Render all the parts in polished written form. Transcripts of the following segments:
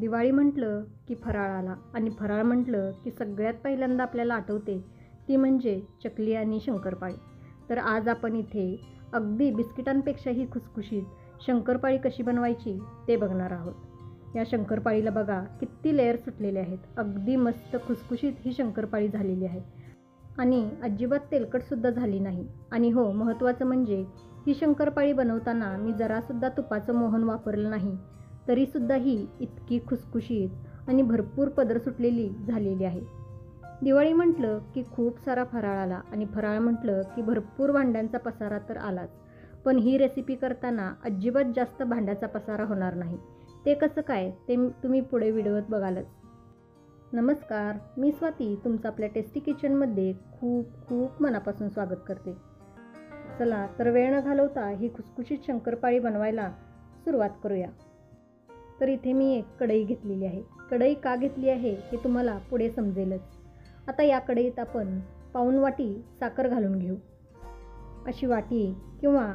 दिवाळी म्हटलं की फराळ आला आणि फराळ म्हटलं की सगळ्यात पहिल्यांदा आपल्याला आठवते ती म्हणजे चकली आणि शंकरपाळी. तर आज आपण इथे अगदी बिस्किटांपेक्षाही खुसखुशीत शंकरपाळी कशी बनवायची ते बघणार आहोत. या शंकरपाळीला बघा किती लेअर सुटलेले आहेत. अगदी मस्त खुसखुशीत ही शंकरपाळी झालेली आहे आणि अजिबात तेलकटसुद्धा झाली नाही. आणि हो, महत्त्वाचं म्हणजे ही शंकरपाळी बनवताना मी जरासुद्धा तुपाचं मोहन वापरलं नाही, तरीसुद्धा ही इतकी खुसखुशीत आणि भरपूर पदर सुटलेली झालेली आहे. दिवाळी म्हटलं की खूप सारा फराळ आला आणि फराळ म्हटलं की भरपूर भांड्यांचा पसारा तर आलाच. पण ही रेसिपी करताना अजिबात जास्त भांड्याचा पसारा होणार नाही. ते कसं काय ते तुम्ही पुढे व्हिडिओत बघालच. नमस्कार, मी स्वाती तुमचं आपल्या टेस्टी किचनमध्ये खूप खूप मनापासून स्वागत करते. चला तर वेळ न घालवता ही खुसखुशीत शंकरपाळी बनवायला सुरुवात करूया. तर इथे मी एक कढई घेतलेली आहे. कढई का घेतली आहे हे तुम्हाला पुढे समजेलच. आता या कढईत आपण पाऊण वाटी साखर घालून घेऊ. अशी वाटी किंवा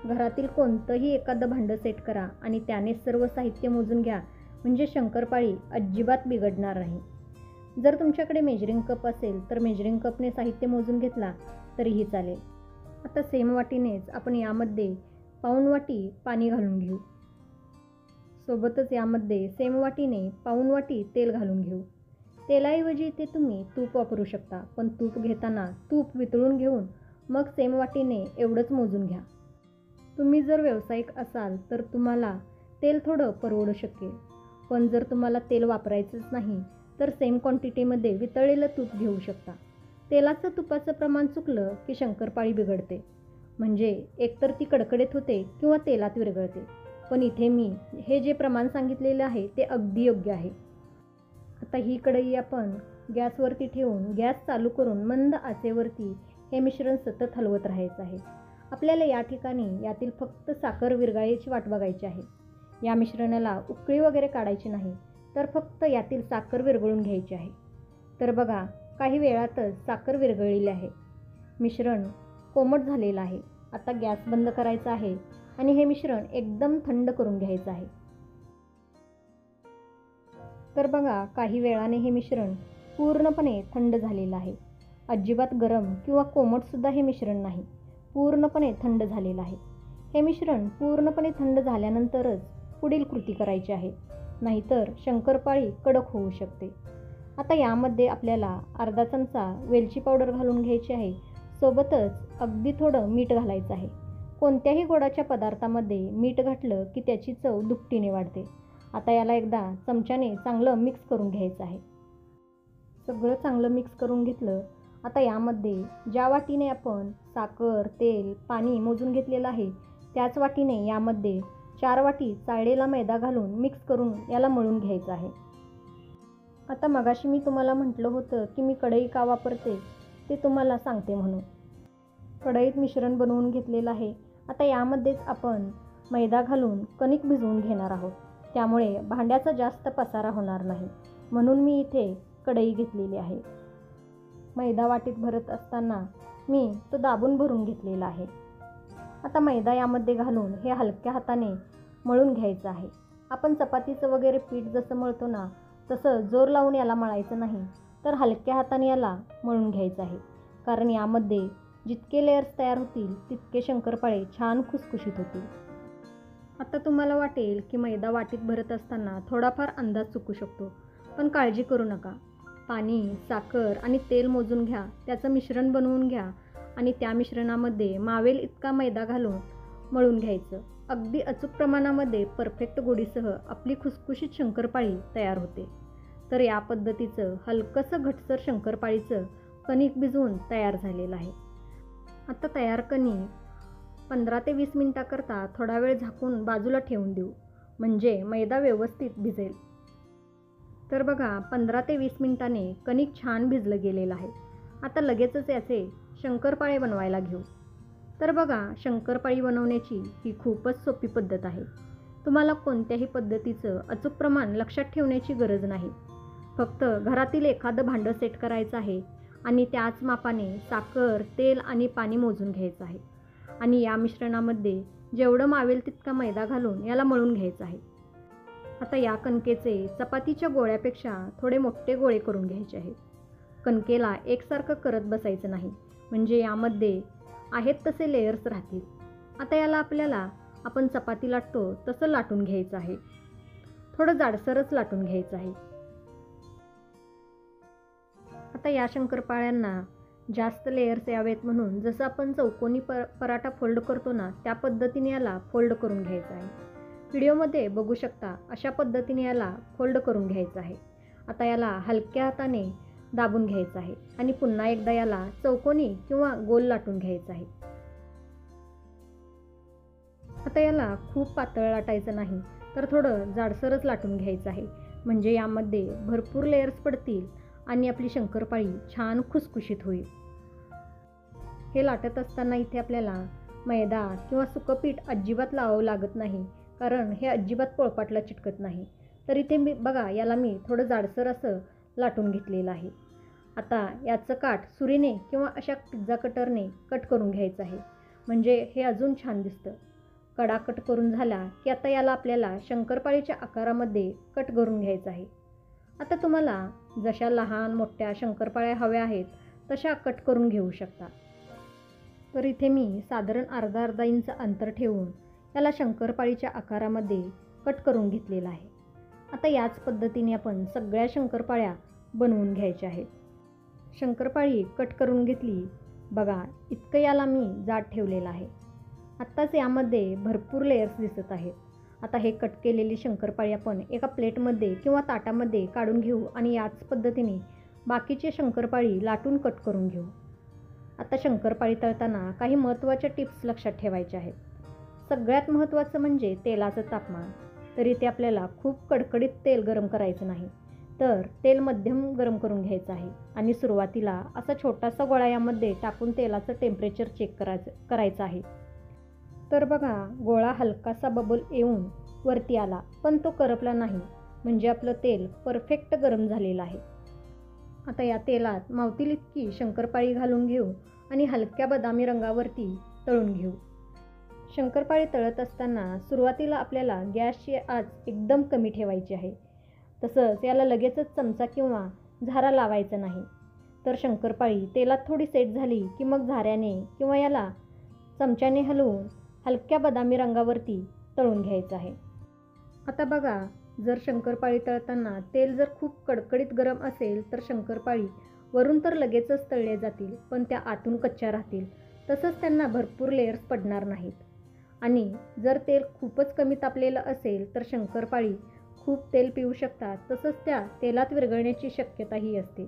घरातील कोणतंही एखादं भांडं सेट करा आणि त्याने सर्व साहित्य मोजून घ्या, म्हणजे शंकरपाळी अजिबात बिघडणार नाही. जर तुमच्याकडे मेजरिंग कप असेल तर मेजरिंग कपने साहित्य मोजून घेतला तरीही चालेल. आता सेम वाटीनेच आपण यामध्ये पाऊण वाटी पाणी घालून घेऊ. सोबतच यामध्ये सेम वाटीने पाऊण वाटी तेल घालून घेऊ. तेलाऐवजी इथे तुम्ही तूप वापरू शकता, पण तूप घेताना तूप वितळून घेऊन मग सेम वाटीने एवढंच मोजून घ्या. तुम्ही जर व्यावसायिक असाल तर तुम्हाला तेल थोडं परवडू शकेल, पण जर तुम्हाला तेल वापरायचंच नाही तर सेम क्वांटिटीमध्ये वितळलेलं तूप घेऊ शकता. तेलाचं तुपाचं प्रमाण चुकलं की शंकरपाळी बिघडते, म्हणजे एकतर ती कडकडीत होते किंवा तेलात विरघळते. पण इथे मी हे जे प्रमाण सांगितलेलं आहे ते अगदी योग्य आहे. आता ही कढई आपण गॅसवरती ठेवून गॅस चालू करून मंद आचेवरती हे मिश्रण सतत हलवत राहायचं आहे. आपल्याला या ठिकाणी यातील फक्त साखर विरघळायची वाट बघायची आहे. या मिश्रणाला उकळी वगैरे काढायची नाही, तर फक्त यातील साखर विरघळून घ्यायची आहे. तर बघा, काही वेळातच साखर विरघळलेली आहे. मिश्रण कोमट झालेलं आहे. आता गॅस बंद करायचा आहे आणि हे मिश्रण एकदम थंड करून घ्यायचं आहे. तर बघा, काही वेळाने हे मिश्रण पूर्णपणे थंड झालेलं आहे. अजिबात गरम किंवा कोमटसुद्धा हे मिश्रण नाही, पूर्णपणे थंड झालेलं आहे. हे मिश्रण पूर्णपणे थंड झाल्यानंतरच पुढील कृती करायची आहे, नाहीतर शंकरपाळी कडक होऊ शकते. आता यामध्ये आपल्याला अर्धा चमचा वेलची पावडर घालून घ्यायची आहे. सोबतच अगदी थोडं मीठ घालायचं आहे. कोणत्याही गोडाच्या पदार्थामध्ये मीठ घातलं की त्याची चव दुपटीने वाढते. आता याला एकदा चमच्याने चांगलं मिक्स करून घ्यायचं आहे. सगळं चांगलं मिक्स करून घेतलं. आता यामध्ये ज्या वाटीने आपण साखर, तेल, पाणी मोजून घेतलेलं आहे त्याच वाटीने यामध्ये 4 वाटी चाळलेला मैदा घालून मिक्स करून याला मळून घ्यायचं आहे. आता मगाशी मी तुम्हाला म्हटलं होतं की मी कढई का वापरते ते तुम्हाला सांगते म्हणून. कढईत मिश्रण बनवून घेतलेलं आहे. आता यामध्येच आपण मैदा घालून कणिक भिजवून घेणार आहोत. त्यामुळे भांड्याचा जास्त पसारा होणार नाही, म्हणून मी इथे कढई घेतलेली आहे. मैदा वाटीत भरत असताना मी तो दाबून भरून घेतलेला आहे. आता मैदा यामध्ये घालून हे हलक्या हाताने मळून घ्यायचं आहे. आपण चपातीचं वगैरे पीठ जसं मळतो ना, तसं जोर लावून याला मळायचं नाही, तर हलक्या हाताने याला मळून घ्यायचं आहे. कारण यामध्ये जितके लेयर्स तयार होतील तितके शंकरपाळे छान खुसखुशीत होतील. आता तुम्हाला वाटेल की मैदा वाटीत भरत असताना थोडाफार अंदाज चुकू शकतो, पण काळजी करू नका. पाणी, साखर आणि तेल मोजून घ्या, त्याचं मिश्रण बनवून घ्या आणि त्या मिश्रणामध्ये मावेल इतका मैदा घालून मळून घ्यायचं. अगदी अचूक प्रमाणामध्ये परफेक्ट गोडीसह आपली खुसखुशीत शंकरपाळी तयार होते. तर या पद्धतीचं हलकंसं घटसर शंकरपाळीचं कणिक भिजवून तयार झालेलं आहे. आता तयार कणिक 15 ते 20 मिनिटाकरता थोडा वेळ झाकून बाजूला ठेवून देऊ, म्हणजे मैदा व्यवस्थित भिजेल. तर बघा, 15 ते 20 मिनिटांनी कणिक छान भिजलं गेलेलं आहे. आता लगेचच याचे शंकरपाळे बनवायला घेऊ. तर बघा, शंकरपाळी बनवण्याची ही खूपच सोपी पद्धत आहे. तुम्हाला कोणत्याही पद्धतीचं अचूक प्रमाण लक्षात ठेवण्याची गरज नाही. फक्त घरातील एखादं भांडं सेट करायचं आहे आणि त्याच मापाने साखर, तेल आणि पाणी मोजून घ्यायचं आहे आणि या मिश्रणामध्ये जेवढं मावेल तितका मैदा घालून याला मळून घ्यायचं आहे. आता या कणकेचे चपातीच्या गोळ्यापेक्षा थोडे मोठे गोळे करून घ्यायचे आहेत. कणकेला एकसारखं करत बसायचं नाही, म्हणजे यामध्ये आहेत तसे लेयर्स राहतील. आता याला आपल्याला आपण चपाती लाटतो तसं लाटून घ्यायचं आहे. थोडं जाडसरच लाटून घ्यायचं आहे. आता या शंकरपाळ्यांना जास्त लेयर्स यावेत म्हणून जसं आपण चौकोनी पराठा फोल्ड करतो ना, त्या पद्धतीने याला फोल्ड करून घ्यायचं आहे. व्हिडिओमध्ये बघू शकता अशा पद्धतीने याला फोल्ड करून घ्यायचं आहे. आता याला हलक्या हाताने दाबून घ्यायचं आहे आणि पुन्हा एकदा याला चौकोनी किंवा गोल लाटून घ्यायचं आहे. आता याला खूप पातळ लाटायचं नाही, तर थोडं जाडसरच लाटून घ्यायचं आहे, म्हणजे यामध्ये भरपूर लेयर्स पडतील आणि आपली शंकरपाळी छान खुसखुशीत होईल. हे लाटत असताना इथे आपल्याला मैदा किंवा सुकं पीठ अजिबात लावावं लागत नाही, कारण हे अजिबात पोळपाटला चिटकत नाही. तर इथे बघा याला मी थोडं जाडसर असं लाटून घेतलेलं आहे. आता याचं काठ सुरीने किंवा अशा पिझ्झा कटरने कट करून घ्यायचं आहे, म्हणजे हे अजून छान दिसतं. कडा कट करून झाला की आता याला आपल्याला शंकरपाळीच्या आकारामध्ये कट करून घ्यायचं आहे. आता तुम्हाला जशा लहान मोठ्या शंकरपाळ्या हव्या आहेत तशा कट करून घेऊ शकता. तर इथे मी साधारण अर्धा इंच अंतर ठेवून याला शंकरपाळीच्या आकारामध्ये कट करून घेतलेला आहे. आता याच पद्धतीने आपण सगळ्या शंकरपाळ्या बनवून घ्यायच्या आहेत. शंकरपाळी कट करून घेतली. बघा इतकं याला मी जाड ठेवलेलं आहे. आत्ताच यामध्ये भरपूर लेयर्स दिसत आहेत. आता हे कट केलेली शंकरपाळी आपण एका प्लेटमध्ये किंवा ताटामध्ये काढून घेऊ आणि याच पद्धतीने बाकीचे शंकरपाळी लाटून कट करून घेऊ. आता शंकरपाळी तळताना काही महत्त्वाच्या टिप्स लक्षात ठेवायच्या आहेत. सगळ्यात महत्त्वाचं म्हणजे तेलाचं तापमान. तर इथे आपल्याला खूप कडकडीत तेल गरम करायचं नाही, तर तेल मध्यम गरम करून घ्यायचं आहे आणि सुरुवातीला असा छोटासा गोळा यामध्ये टाकून तेलाचं टेम्परेचर चेक करायचं आहे. तर बघा गोळा हलकासा बबल येऊन वरती आला, पण तो करपला नाही, म्हणजे आपलं तेल परफेक्ट गरम झालेलं आहे. आता या तेलात मावतील इतकी शंकरपाळी घालून घेऊ आणि हलक्या बदामी रंगावरती तळून घेऊ. शंकरपाळी तळत असताना सुरुवातीला आपल्याला गॅसची आच एकदम कमी ठेवायची आहे. तसंच याला लगेचच चमचा किंवा झारा लावायचा नाही. तर शंकरपाळी तेलात थोडी सेट झाली की मग झाऱ्याने किंवा याला चमच्याने हलवून हलक्या बदामी रंगावरती तळून घ्यायचं आहे. आता बघा जर शंकरपाळी तळताना तेल जर खूप कडकडीत गरम असेल तर शंकरपाळी वरून तर लगेचच तळल्या जातील, पण त्या आतून कच्च्या राहतील. तसंच त्यांना भरपूर लेयर्स पडणार नाहीत. आणि जर तेल खूपच कमी तापलेलं असेल तर शंकरपाळी खूप तेल पिऊ शकतात, तसंच त्या तेलात विरघळण्याची शक्यताही असते.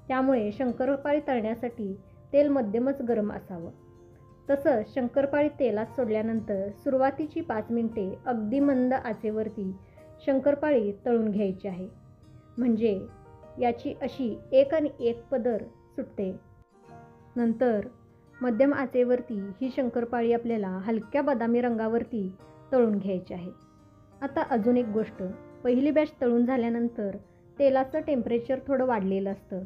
त्यामुळे शंकरपाळी तळण्यासाठी तेल मध्यमच गरम असावं. तसंच शंकरपाळी तेलात सोडल्यानंतर सुरुवातीची 5 मिनिटे अगदी मंद आचेवरती शंकरपाळी तळून घ्यायची आहे, म्हणजे याची अशी एक आणि एक पदर सुटते. नंतर मध्यम आचेवरती ही शंकरपाळी आपल्याला हलक्या बदामी रंगावरती तळून घ्यायची आहे. आता अजून एक गोष्ट, पहिली बॅच तळून झाल्यानंतर तेलाचं टेम्परेचर थोडं वाढलेलं असतं.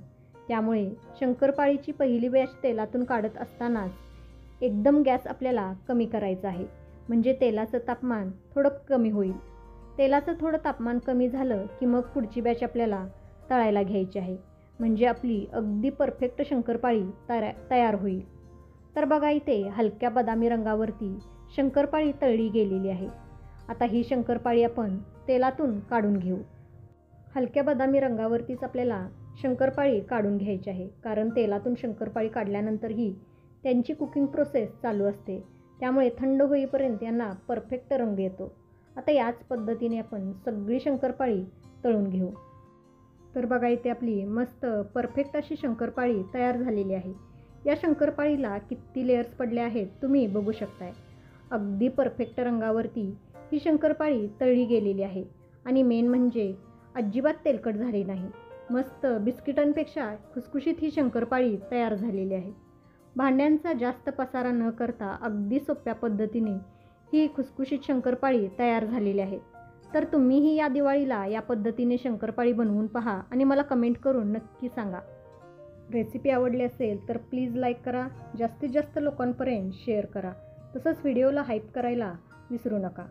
त्यामुळे शंकरपाळीची पहिली बॅच तेलातून काढत असतानाच एकदम गॅस आपल्याला कमी करायचा आहे, म्हणजे तेलाचं तापमान थोडं कमी होईल. तेलाचं थोडं तापमान कमी झालं की मग पुढची बॅच आपल्याला तळायला घ्यायची आहे, म्हणजे आपली अगदी परफेक्ट शंकरपाळी तयार होईल. तर बघा इथे हलक्या बदामी रंगावरती शंकरपाळी तळली गेलेली आहे. आता ही शंकरपाळी आपण तेलातून काढून घेऊ. हलक्या बदामी रंगावरतीच आपल्याला शंकरपाळी काढून घ्यायची आहे, कारण तेलातून शंकरपाळी काढल्यानंतरही त्यांची कुकिंग प्रोसेस चालू असते. त्यामुळे थंड होईपर्यंत यांना परफेक्ट रंग येतो. आता याच पद्धतीने आपण सगळी शंकरपाळी तळून घेऊ. तर बघा इथे आपली मस्त परफेक्ट अशी शंकरपाळी तयार झालेली आहे. या शंकरपाळीला किती लेयर्स पडले आहेत तुम्ही बघू शकताय. अगदी परफेक्ट रंगावरती ही शंकरपाळी तळली गेलेली आहे आणि मेन म्हणजे अजिबात तेलकट झाली नाही. मस्त बिस्किटांपेक्षा खुसखुशीत ही शंकरपाळी तयार झालेली आहे. भांड्यांचा जास्त पसारा न करता अगदी सोप्या पद्धतीने ही खुसखुशीत शंकरपाळी तयार झालेली आहे. तर तुम्हीही या दिवाळीला या पद्धतीने शंकरपाळी बनवून पहा आणि मला कमेंट करून नक्की सांगा. रेसिपी आवडली असेल तर प्लीज लाईक करा, जास्तीत जास्त लोकांपर्यंत शेअर करा. तसंच व्हिडिओला हाईप करायला विसरू नका.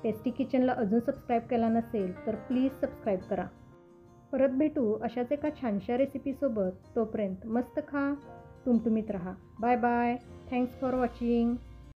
टेस्टी किचनला अजून सबस्क्राईब केला नसेल तर प्लीज सबस्क्राईब करा. परत भेटू अशाच एका छानशा रेसिपीसोबत. तोपर्यंत मस्त खा, टुमटुमीत राहा. Bye bye. Thanks for watching.